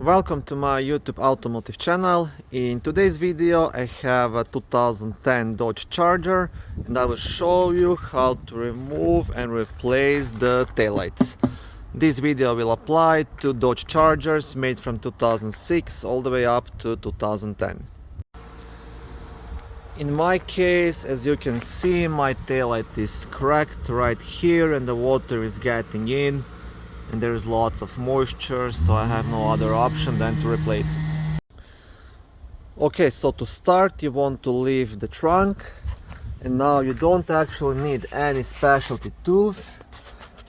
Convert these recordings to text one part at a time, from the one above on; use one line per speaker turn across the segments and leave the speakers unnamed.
Welcome to my YouTube automotive channel. In today's video I have a 2010 Dodge Charger and I will show you how to remove and replace the taillights. This video will apply to Dodge Chargers made from 2006 all the way up to 2010. In my case, as you can see, my taillight is cracked right here and the water is getting in. And there is lots of moisture, so I have no other option than to replace it. Okay, so to start you want to leave the trunk, and now you don't actually need any specialty tools.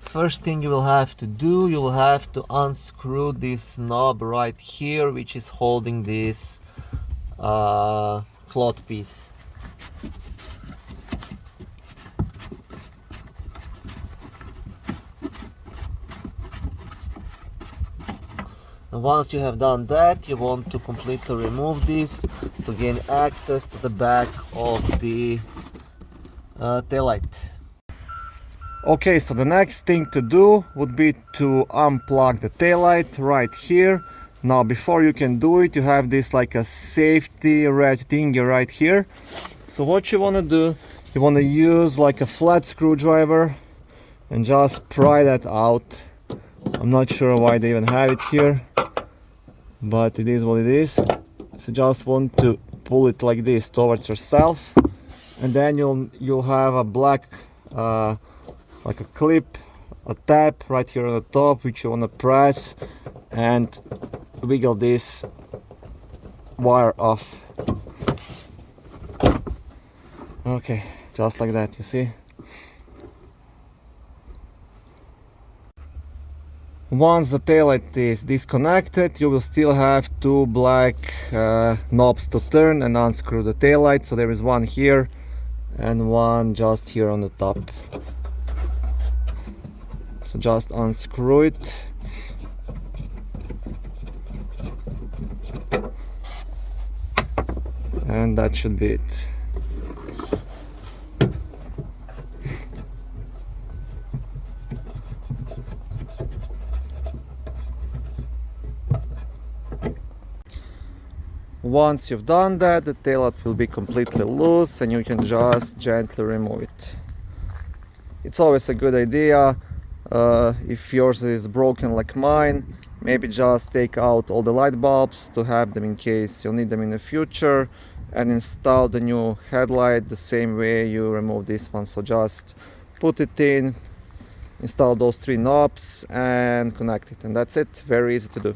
First thing you will have to do, you will have to unscrew this knob right here, which is holding this cloth piece. And once you have done that, you want to completely remove this to gain access to the back of the taillight. Okay, so the next thing to do would be to unplug the taillight right here. Now before you can do it, you have this like a safety red thingy right here. So what you want to do, you want to use like a flat screwdriver and just pry that out. I'm not sure why they even have it here, but it is what it is. So just want to pull it like this towards yourself, and then you'll have a black like a clip, a tab right here on the top, which you want to press and wiggle this wire off. Okay, just like that, you see. Once the taillight is disconnected, you will still have two black knobs to turn and unscrew the taillight. So there is one here and one just here on the top. So just unscrew it. And that should be it. Once you've done that, the taillight will be completely loose and you can just gently remove it. It's always a good idea, if yours is broken like mine, maybe just take out all the light bulbs to have them in case you'll need them in the future, and install the new headlight the same way you remove this one. So just put it in, install those three knobs and connect it, and that's it. Very easy to do.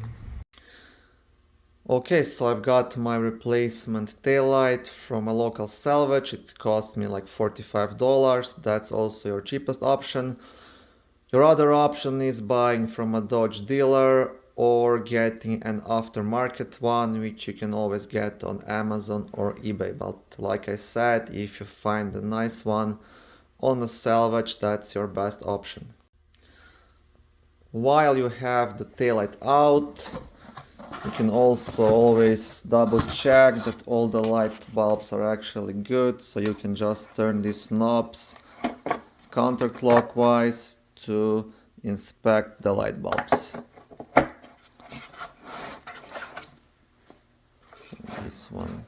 Okay, so I've got my replacement taillight from a local salvage. It cost me like $45. That's also your cheapest option. Your other option is buying from a Dodge dealer or getting an aftermarket one, which you can always get on Amazon or eBay. But like I said, if you find a nice one on a salvage, that's your best option. While you have the taillight out, you can also always double check that all the light bulbs are actually good, so you can just turn these knobs counterclockwise to inspect the light bulbs. This one.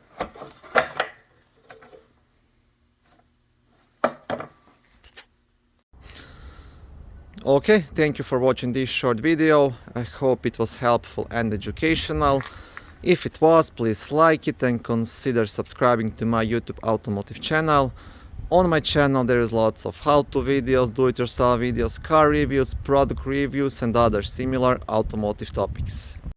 Okay, thank you for watching this short video. I hope it was helpful and educational. If it was, please like it and consider subscribing to my YouTube automotive channel. On my channel there is lots of how-to videos, do-it-yourself videos, car reviews, product reviews and other similar automotive topics.